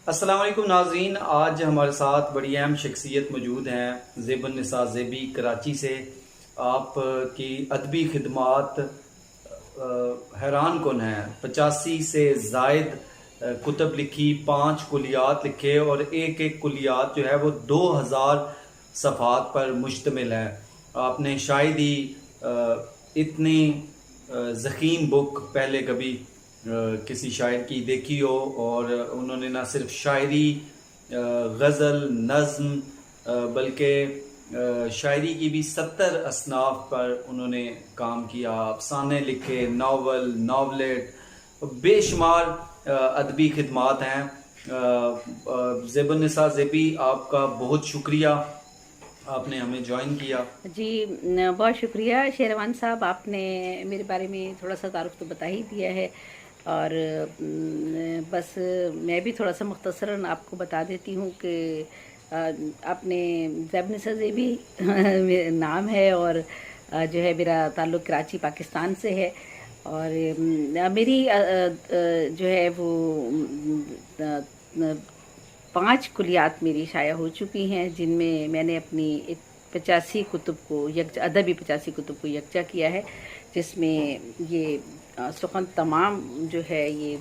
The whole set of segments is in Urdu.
السلام علیکم ناظرین، آج ہمارے ساتھ بڑی اہم شخصیت موجود ہیں زیب النساء زیبی کراچی سے۔ آپ کی ادبی خدمات حیران کن ہیں۔ 85 سے زائد کتب لکھی، 5 کلیات لکھے اور ایک کلیات جو ہے وہ 2000 صفحات پر مشتمل ہے۔ آپ نے شاید ہی اتنی ضخیم بک پہلے کبھی کسی شاعر کی دیکھی ہو، اور انہوں نے نہ صرف شاعری، غزل، نظم، بلکہ شاعری کی بھی 70 اصناف پر انہوں نے کام کیا، افسانے لکھے، ناول، ناولٹ، بے شمار ادبی خدمات ہیں۔ زیب النساء زیبی، آپ کا بہت شکریہ، آپ نے ہمیں جوائن کیا۔ جی بہت شکریہ شیروان صاحب، آپ نے میرے بارے میں تھوڑا سا تعارف تو بتا ہی دیا ہے، اور بس میں بھی تھوڑا سا مختصراً آپ کو بتا دیتی ہوں کہ اپنے زیب النساء زیبی نام ہے، اور جو ہے میرا تعلق کراچی پاکستان سے ہے، اور میری جو ہے وہ 5 کلیات میری شائع ہو چکی ہیں، جن میں نے اپنی 85 کتب کو ادبی 85 کتب کو یکجا کیا ہے، جس میں یہ سخن تمام جو ہے یہ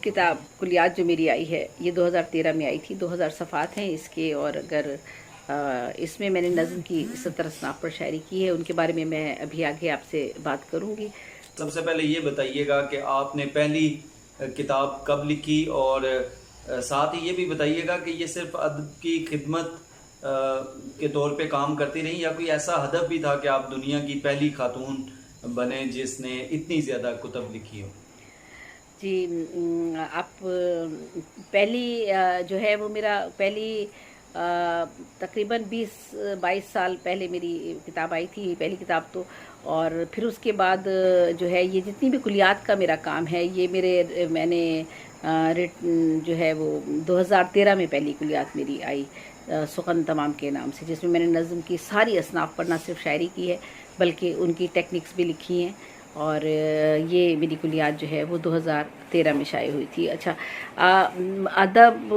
کتاب کلیات جو میری آئی ہے یہ 2013 میں آئی تھی۔ 2000 صفحات ہیں اس کے، اور اگر اس میں نے نظم کی 70 اصناف پر شاعری کی ہے، ان کے بارے میں ابھی آگے آپ سے بات کروں گی۔ سب سے پہلے یہ بتائیے گا کہ آپ نے پہلی کتاب کب لکھی، اور ساتھ ہی یہ بھی بتائیے گا کہ یہ صرف ادب کی خدمت کے طور پہ کام کرتی رہی، یا کوئی ایسا ہدف بھی تھا کہ آپ دنیا کی پہلی خاتون بنے جس نے اتنی زیادہ کتب لکھی ہو؟ جی آپ پہلی جو ہے وہ میرا پہلی تقریباً 20-22 سال پہلے میری کتاب آئی تھی، پہلی کتاب تو، اور پھر اس کے بعد جو ہے یہ جتنی بھی کلیات کا میرا کام ہے یہ میں نے جو ہے وہ 2013 میں پہلی کلیات میری آئی سخن تمام کے نام سے، جس میں نے نظم کی ساری اصناف پر نہ صرف شاعری کی ہے بلکہ ان کی ٹیکنکس بھی لکھی ہیں، اور یہ میری کلیات جو ہے وہ 2013 میں شائع ہوئی تھی۔ اچھا، ادب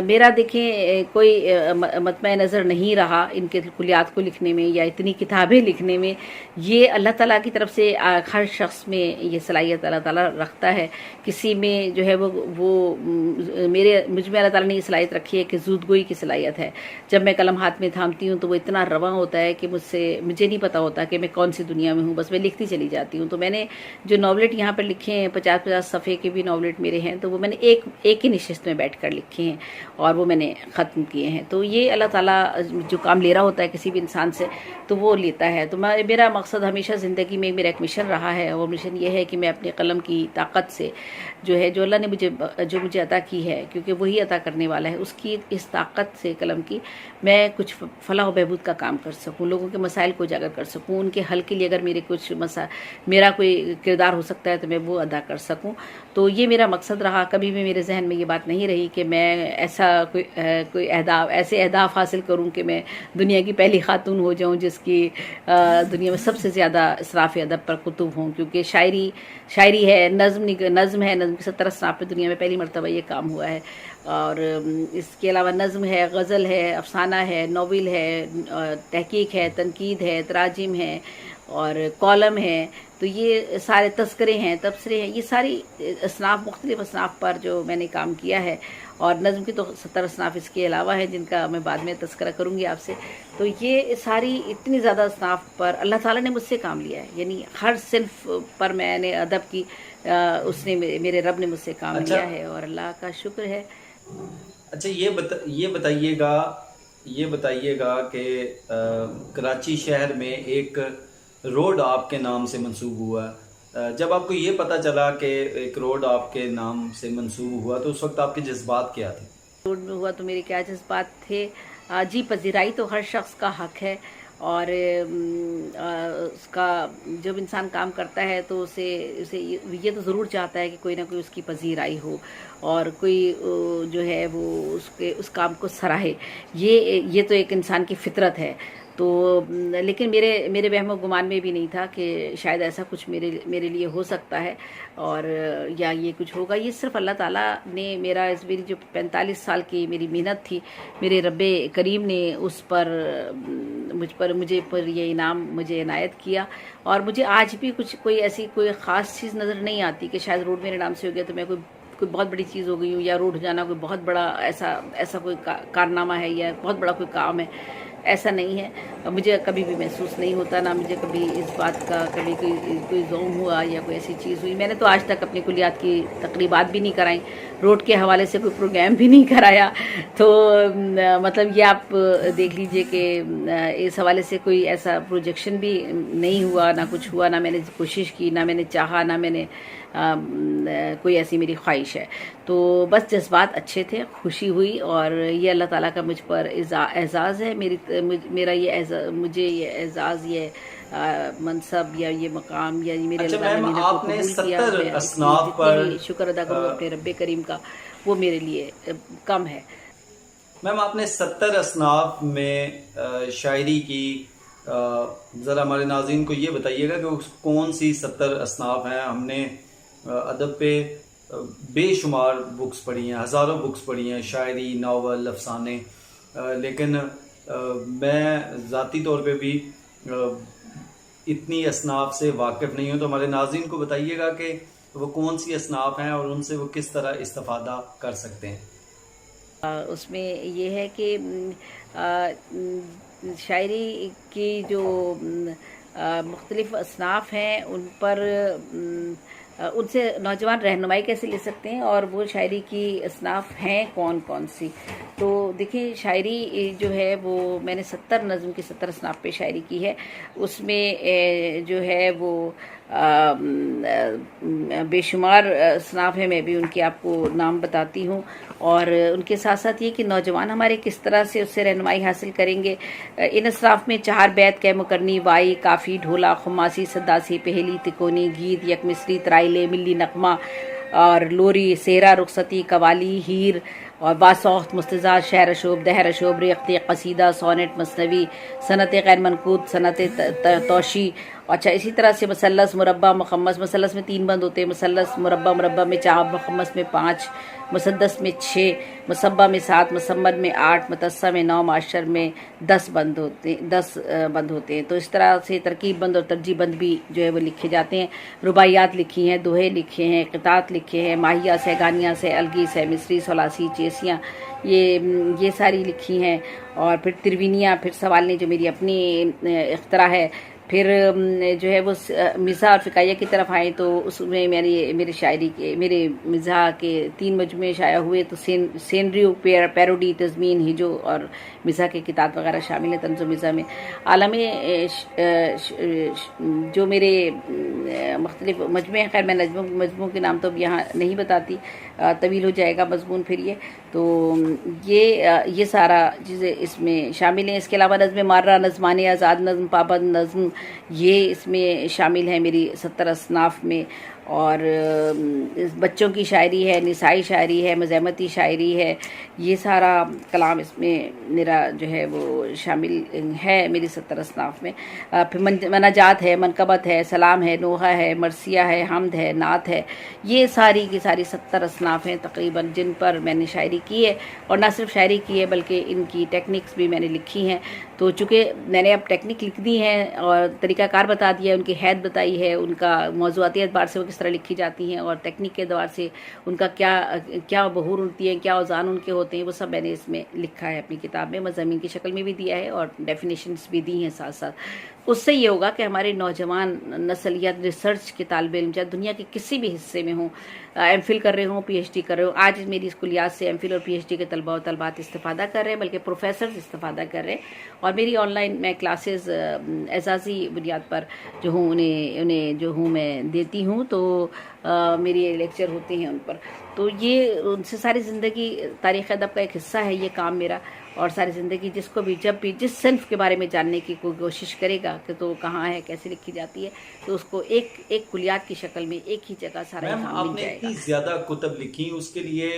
میرا دیکھیں کوئی مطمع نظر نہیں رہا ان کے کلیات کو لکھنے میں یا اتنی کتابیں لکھنے میں، یہ اللہ تعالیٰ کی طرف سے ہر شخص میں یہ صلاحیت اللہ تعالیٰ رکھتا ہے، کسی میں جو ہے وہ مجھ میں اللہ تعالیٰ نے یہ صلاحیت رکھی ہے کہ زود گوئی کی صلاحیت ہے۔ جب میں قلم ہاتھ میں تھامتی ہوں تو وہ اتنا رواں ہوتا ہے کہ مجھے نہیں پتا ہوتا کہ میں کون سی دنیا میں ہوں، بس میں لکھتی چلی جاتی ہوں۔ تو میں نے جو ناولٹ یہاں پر لکھے ہیں 50-50 صفحے کے بھی ناولٹ میرے ہیں، تو وہ میں نے ایک ہی نشست میں بیٹھ کر لکھے ہیں اور وہ میں نے ختم کیے ہیں۔ تو یہ اللہ تعالیٰ جو کام لے رہا ہوتا ہے کسی بھی انسان سے تو وہ لیتا ہے۔ تو میرا مقصد ہمیشہ زندگی میں میرا ایک مشن رہا ہے، اور مشن یہ ہے کہ میں اپنے قلم کی طاقت سے جو ہے جو اللہ نے مجھے عطا کی ہے، کیونکہ وہی عطا کرنے والا ہے، اس کی اس طاقت سے قلم کی میں کچھ فلاح و بہبود کا کام کر سکوں، لوگوں کے مسائل کو اجاگر کر سکوں، ان کے حل کے لیے اگر میرا کوئی کردار ہو سکتا ہے تو میں وہ ادا کر سکوں۔ تو یہ میرا مقصد رہا، کبھی بھی میرے ذہن میں یہ بات نہیں رہی کہ میں ایسے اہداف حاصل کروں کہ میں دنیا کی پہلی خاتون ہو جاؤں جس کی دنیا میں سب سے زیادہ اسراف ادب پر کتب ہوں، کیونکہ شاعری ہے، نظم ہے، نظم کی 70 اصناف پہ دنیا میں پہلی مرتبہ یہ کام ہوا ہے، اور اس کے علاوہ نظم ہے، غزل ہے، افسانہ ہے، ناول ہے، تحقیق ہے، تنقید ہے، تراجم ہے، اور کالم ہے، تو یہ سارے تذکرے ہیں، تبصرے ہیں، یہ ساری مختلف اصناف پر جو میں نے کام کیا ہے، اور نظم کی تو 70 اصناف اس کے علاوہ ہیں جن کا میں بعد میں تذکرہ کروں گی آپ سے۔ تو یہ ساری اتنی زیادہ اصناف پر اللہ تعالیٰ نے مجھ سے کام لیا ہے، یعنی ہر صنف پر میں نے ادب کی میرے رب نے مجھ سے کام لیا ہے، اور اللہ کا شکر ہے۔ اچھا، یہ بتائیے گا کہ کراچی شہر میں ایک روڈ آپ کے نام سے منسوب ہوا ہے۔ جب آپ کو یہ پتہ چلا کہ ایک روڈ آپ کے نام سے منسوب ہوا تو اس وقت آپ کے جذبات کیا تھے؟ روڈ میں ہوا تو میرے کیا جذبات تھے؟ جی، پذیرائی تو ہر شخص کا حق ہے، اور اس کا جب انسان کام کرتا ہے تو اسے یہ تو ضرور چاہتا ہے کہ کوئی نہ کوئی اس کی پذیرائی ہو، اور کوئی جو ہے وہ اس کام کو سراہے۔ یہ تو ایک انسان کی فطرت ہے۔ تو لیکن میرے وہم و گمان میں بھی نہیں تھا کہ شاید ایسا کچھ میرے لیے ہو سکتا ہے اور یا یہ کچھ ہوگا. یہ صرف اللہ تعالیٰ نے میری جو 45 سال کی میری محنت تھی، میرے رب کریم نے اس پر مجھے یہ انعام مجھے عنایت کیا. اور مجھے آج بھی کوئی ایسی کوئی خاص چیز نظر نہیں آتی کہ شاید روڈ میرے نام سے ہو گیا تو میں کوئی بہت بڑی چیز ہو گئی ہوں، یا روڈ جانا کوئی بہت بڑا ایسا کوئی کارنامہ ہے یا بہت بڑا کوئی کام ہے. ایسا نہیں ہے، مجھے کبھی بھی محسوس نہیں ہوتا، نہ مجھے کبھی اس بات کا کبھی کوئی زوم ہوا یا کوئی ایسی چیز ہوئی. میں نے تو آج تک اپنی کلیات کی تقریبات بھی نہیں کرائیں، روڈ کے حوالے سے کوئی پروگرام بھی نہیں کرایا. تو مطلب یہ آپ دیکھ لیجئے کہ اس حوالے سے کوئی ایسا پروجیکشن بھی نہیں ہوا، نہ کچھ ہوا، نہ میں نے کوشش کی، نہ میں نے چاہا، نہ میں نے کوئی ایسی میری خواہش ہے. تو بس جذبات اچھے تھے، خوشی ہوئی، اور یہ اللہ تعالیٰ کا مجھ پر اعزاز ہے. میرا یہ مجھے یہ اعزاز، یہ منصب یا یہ مقام یا میرے اچھا اللہ نے میم، میرے آپ کو نے قبول کیا. 70 میں اصناف جتنی پر بھی شکر ادا کروں اپنے رب کریم کا، وہ میرے لیے کم ہے. میم آپ نے 70 اصناف میں شاعری کی، ذرا ہمارے ناظرین کو یہ بتائیے گا کہ کون سی 70 اصناف ہیں. ہم نے ادب پہ بے شمار بکس پڑھی ہیں، ہزاروں بکس پڑھی ہیں، شاعری، ناول، افسانے، لیکن میں ذاتی طور پہ بھی اتنی اصناف سے واقف نہیں ہوں. تو ہمارے ناظرین کو بتائیے گا کہ وہ کون سی اصناف ہیں اور ان سے وہ کس طرح استفادہ کر سکتے ہیں. اس میں یہ ہے کہ شاعری کی جو مختلف اصناف ہیں ان پر ان سے نوجوان رہنمائی کیسے لے سکتے ہیں، اور وہ شاعری کی اصناف ہیں کون کون سی. تو دیکھیں، شاعری جو ہے وہ میں نے 70 نظم کی 70 اصناف پہ شاعری کی ہے. اس میں جو ہے وہ بے شمار اصناف ہیں، میں بھی ان کے آپ کو نام بتاتی ہوں. اور ان کے ساتھ ساتھ یہ کہ نوجوان ہمارے کس طرح سے اس سے رہنمائی حاصل کریں گے. ان اصناف میں 4 بیت، کیمو کرنی، وائی، کافی، ڈھولا، خماسی، سداسی، پہلی، تکونی، گیت، یک مصری، ترائلے، ملی نغمہ اور لوری، سیرا، رخصتی، قوالی، ہیر اور باسوخت، مستزاد، شعر اشوب، دہر اشوب، ریاقتی، قصیدہ، سونٹ، مثنوی، صنعت غیر منقوط، صنعت توشی. اچھا، اسی طرح سے مثلث، مربع، مخمس. مثلث میں 3 بند ہوتے ہیں، مثلث، مربع میں 4، مخمس میں 5، مسدس میں 6، مصبہ میں 7، مسمد میں 8، متصہ میں 9، معشر میں 10 بند ہوتے ہیں. تو اس طرح سے ترکیب بند اور ترجیح بند بھی جو ہے وہ لکھے جاتے ہیں. رباعیات لکھی ہیں، دوہے لکھے ہیں، قطعات لکھے ہیں، ماہیہ سے، گانیہ سے، الگیس ہے، مصری، ثلاثی، چیسیاں، یہ ساری لکھی ہیں. اور پھر تروینیاں، پھر سوالنے جو میری اپنی اختراع ہے. پھر جو ہے وہ مزاح اور فکایہ کی طرف آئیں تو اس میں میرے شاعری کے، میرے مزاح کے 3 مجموعے شائع ہوئے. تو سینریو، پیروڈی، تزمین، ہجو اور مزاح کے کتاب وغیرہ شامل ہیں طنز و مزاح میں. عالم جو میرے مختلف مجموعے ہیں، خیر میں مجموعوں کے نام تو اب یہاں نہیں بتاتی، طویل ہو جائے گا مضمون پھر یہ. تو یہ سارا چیزیں اس میں شامل ہیں. اس کے علاوہ نظم مارہ، نظمان آزاد، نظم پابند، نظم، یہ اس میں شامل ہیں میری 70 اصناف میں. اور بچوں کی شاعری ہے، نسائی شاعری ہے، مزاحمتی شاعری ہے. یہ سارا کلام اس میں میرا جو ہے وہ شامل ہے میری 70 اصناف میں. پھر مناجات ہے، منقبت ہے، سلام ہے، نوحہ ہے، مرثیہ ہے، حمد ہے، نعت ہے. یہ ساری کی ساری 70 اصناف ہیں تقریباً جن پر میں نے شاعری کی ہے. اور نہ صرف شاعری کی ہے بلکہ ان کی ٹیکنکس بھی میں نے لکھی ہیں. تو چونکہ میں نے اب ٹیکنک لکھ دی ہیں اور طریقہ کار بتا دیا ہے، ان کی حید بتائی ہے، ان کا موضوعاتی اعتبار سے وہ کس طرح لکھی جاتی ہیں، اور ٹیکنک کے اعتبار سے ان کا کیا بحور ہوتی ہے، کیا اوزان ان کے ہوتے ہیں، وہ سب میں نے اس میں لکھا ہے اپنی کتاب میں. مضامین کی شکل میں بھی دیا ہے اور ڈیفینیشنز بھی دی ہیں ساتھ ساتھ. اس سے یہ ہوگا کہ ہمارے نوجوان نسل یا ریسرچ کے طالب علم چاہے دنیا کے کسی بھی حصے میں ہوں، ایم فل کر رہے ہوں، پی ایچ ڈی کر رہے ہوں. آج میری اسکولیات سے ایم فل اور پی ایچ ڈی کے طلباء و طالبات استفادہ کر رہے ہیں، بلکہ پروفیسرز استفادہ کر رہے ہیں. اور میری آن لائن میں کلاسز اعزازی بنیاد پر جو ہوں انہیں جو ہوں میں دیتی ہوں. تو میری لیکچر ہوتے ہیں ان پر. تو یہ ان سے ساری زندگی تاریخ ادب کا ایک حصہ ہے یہ کام میرا. اور ساری زندگی جس کو بھی جب بھی جس صنف کے بارے میں جاننے کی کوئی کوشش کرے گا کہ تو کہاں ہے، کیسے لکھی جاتی ہے، تو اس کو ایک کلیات کی شکل میں ایک ہی جگہ سارا میم، مل آپ نے جائے گا. اتنی زیادہ کتب لکھی، اس کے لیے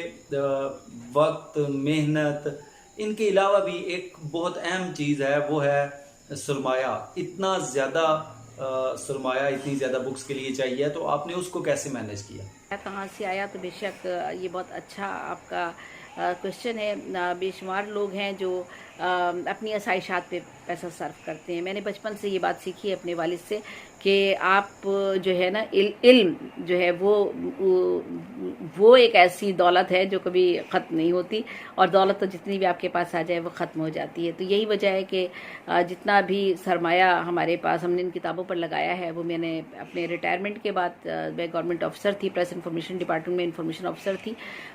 وقت، محنت، ان کے علاوہ بھی ایک بہت اہم چیز ہے، وہ ہے سرمایہ اتنا زیادہ سرمایہ اتنی زیادہ بکس کے لیے چاہیے، تو آپ نے اس کو کیسے مینیج کیا؟ کہاں سے آیا؟ تو بے شک یہ بہت اچھا آپ کا کوشچن ہے. بے شمار لوگ ہیں جو اپنی آسائشات پہ پیسہ صرف کرتے ہیں. میں نے بچپن سے یہ بات سیکھی ہے اپنے والد سے کہ آپ جو ہے نا علم جو ہے وہ ایک ایسی دولت ہے جو کبھی ختم نہیں ہوتی، اور دولت تو جتنی بھی آپ کے پاس آ جائے وہ ختم ہو جاتی ہے. تو یہی وجہ ہے کہ جتنا بھی سرمایہ ہمارے پاس ہم نے ان کتابوں پر لگایا ہے، وہ میں نے اپنے ریٹائرمنٹ کے بعد، میں گورنمنٹ آفیسر تھی، پریس انفارمیشن ڈپارٹمنٹ میں انفارمیشن آفیسر تھی،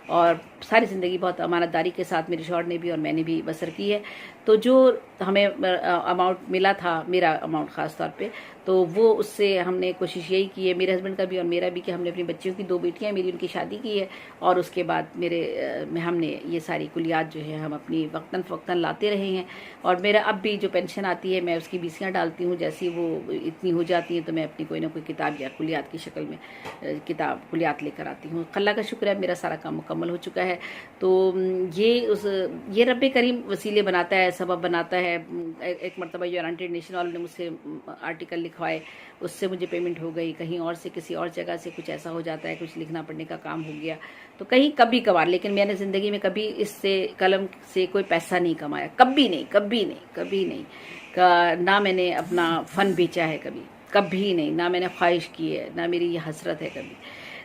اور ساری زندگی بہت امانت داری کے ساتھ میرے شوہر نے بھی اور میں نے بھی بسر کی ہے. تو جو ہمیں اماؤنٹ ملا تھا، میرا اماؤنٹ خاص طور پہ، تو وہ اس سے ہم نے کوشش یہی کی ہے، میرے ہسبینڈ کا بھی اور میرا بھی، کہ ہم نے اپنی بچیوں کی 2 بیٹیاں میری، ان کی شادی کی ہے، اور اس کے بعد ہم نے یہ ساری کلیات جو ہے ہم اپنی وقتاً فوقتاً لاتے رہے ہیں. اور میرا اب بھی جو پینشن آتی ہے میں اس کی بیسیاں ڈالتی ہوں، جیسی وہ اتنی ہو جاتی ہیں تو میں اپنی کوئی نہ کوئی کتاب یا کلیات کی شکل میں کلیات لے کر آتی ہوں. اللہ کا شکر ہے میرا سارا کام مکمل ہو چکا ہے. تو یہ رب کریم وسیلے بناتا ہے، سبب بناتا ہے. ایک مرتبہ یونائٹڈ نیشن والوں نے مجھ سے آرٹیکل لکھوائے، اس سے مجھے پیمنٹ ہو گئی. کہیں اور سے کسی اور جگہ سے کچھ ایسا ہو جاتا ہے، کچھ لکھنا پڑھنے کا کام ہو گیا، تو کہیں کبھی کبھار. لیکن میں نے زندگی میں کبھی اس سے قلم سے کوئی پیسہ نہیں کمایا، کبھی نہیں. نہ میں نے اپنا فن بیچا ہے کبھی نہیں، نہ میں نے خواہش کی ہے، نہ میری یہ حسرت ہے کبھی.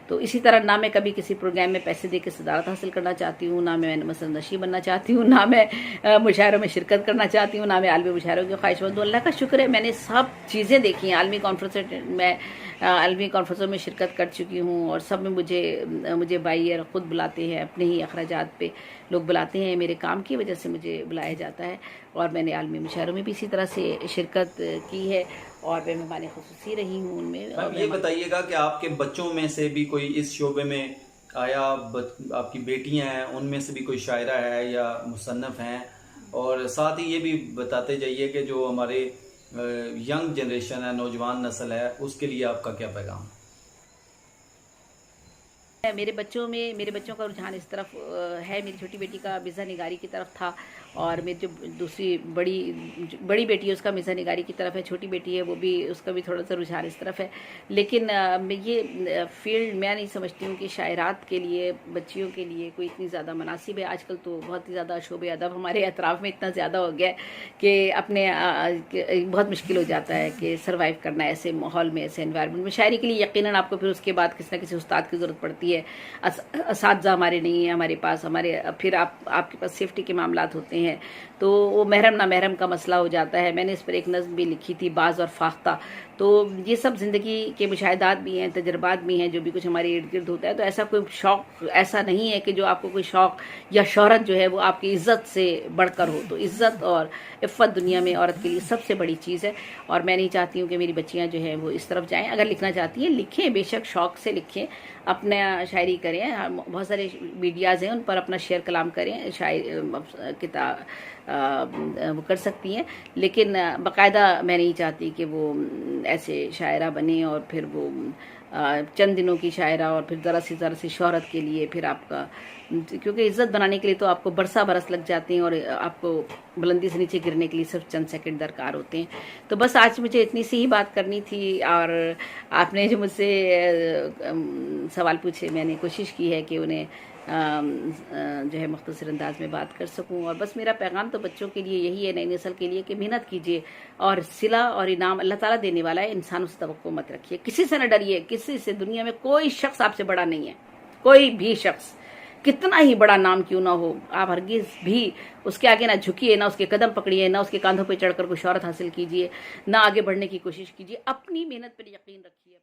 تو اسی طرح نہ میں کبھی کسی پروگرام میں پیسے دے کے صدارت حاصل کرنا چاہتی ہوں، نہ میں مثلا نشی بننا چاہتی ہوں، نہ میں مشاعروں میں شرکت کرنا چاہتی ہوں، نہ میں عالمی مشاعروں کی خواہش مند ہوں. اللہ کا شکر ہے میں نے سب چیزیں دیکھی ہیں. عالمی کانفرنسوں میں شرکت کر چکی ہوں، اور سب میں مجھے بائیر خود بلاتے ہیں، اپنے ہی اخراجات پہ لوگ بلاتے ہیں، میرے کام کی وجہ سے مجھے بلایا جاتا ہے. اور میں نے عالمی مشاعروں میں بھی اسی طرح سے شرکت کی ہے، اور میں مہمان خصوصی رہی ہوں ان میں. اب یہ بتائیے گا کہ آپ کے بچوں میں سے بھی کوئی اس شعبے میں آیا؟ آپ کی بیٹیاں ہیں، ان میں سے بھی کوئی شاعرہ ہے یا مصنف ہیں؟ اور ساتھ ہی یہ بھی بتاتے جائیے کہ جو ہمارے ینگ جنریشن ہے، نوجوان نسل ہے، اس کے لیے آپ کا کیا پیغام؟ میرے بچوں کا رجحان اس طرف ہے. میری چھوٹی بیٹی کا مزاح نگاری کی طرف تھا، اور میری جو دوسری بڑی بیٹی ہے اس کا مزاح نگاری کی طرف ہے. چھوٹی بیٹی ہے وہ بھی، اس کا بھی تھوڑا سا رجحان اس طرف ہے. لیکن یہ فیلڈ میں نہیں سمجھتی ہوں کہ شاعرات کے لیے، بچیوں کے لیے کوئی اتنی زیادہ مناسب ہے. آج کل تو بہت ہی زیادہ شعبہ ادب ہمارے اطراف میں اتنا زیادہ ہو گیا ہے کہ بہت مشکل ہو جاتا ہے کہ سروائیو کرنا ایسے ماحول میں، ایسے انوائرمنٹ میں. شاعری کے لیے یقیناً آپ کو پھر اس کے بعد کسی نہ کسی استاد کی ضرورت پڑتی ہے. اساتذہ ہمارے نہیں ہیں ہمارے پاس، پھر آپ کے پاس سیفٹی کے معاملات ہوتے ہیں، تو وہ محرم نہ محرم کا مسئلہ ہو جاتا ہے. میں نے اس پر ایک نظم بھی لکھی تھی، باز اور فاختہ. تو یہ سب زندگی کے مشاہدات بھی ہیں، تجربات بھی ہیں، جو بھی کچھ ہمارے ارد گرد ہوتا ہے. تو ایسا کوئی شوق ایسا نہیں ہے کہ جو آپ کو کوئی شوق یا شہرت جو ہے وہ آپ کی عزت سے بڑھ کر ہو. تو عزت اور عفت دنیا میں عورت کے لیے سب سے بڑی چیز ہے، اور میں نہیں چاہتی ہوں کہ میری بچیاں جو ہیں وہ اس طرف جائیں. اگر لکھنا چاہتی ہیں لکھیں، بے شک شوق سے لکھیں، اپنا شاعری کریں. بہت سارے میڈیاز ہیں ان پر اپنا شعر کلام کریں، کتاب وہ کر سکتی ہیں. لیکن باقاعدہ میں نہیں چاہتی کہ وہ ایسے شاعرہ بنیں اور پھر وہ چند دنوں کی شاعرہ اور پھر ذرا سی شہرت کے لیے پھر آپ کا، کیونکہ عزت بنانے کے لیے تو آپ کو برس لگ جاتے ہیں، اور آپ کو بلندی سے نیچے گرنے کے لیے صرف چند سیکنڈ درکار ہوتے ہیں. تو بس آج مجھے اتنی سی ہی بات کرنی تھی، اور آپ نے جو مجھ سے سوال پوچھے میں نے کوشش کی ہے کہ انہیں جو ہے مختصر انداز میں بات کر سکوں. اور بس میرا پیغام تو بچوں کے لیے یہی ہے، نئی نسل کے لیے، کہ محنت کیجیے، اور صلہ اور انعام اللہ تعالیٰ دینے والا ہے. انسانوں سے توقع مت رکھیے، کسی سے نہ ڈریے، کسی سے. دنیا میں کوئی شخص آپ سے بڑا نہیں ہے، کوئی بھی شخص، کتنا ہی بڑا نام کیوں نہ ہو. آپ ہرگز بھی اس کے آگے نہ جھکیے، نہ اس کے قدم پکڑیے، نہ اس کے کاندھوں پہ چڑھ کر کوئی شہرت حاصل کیجیے، نہ آگے بڑھنے کی کوشش کیجیے. اپنی محنت پر یقین رکھیے.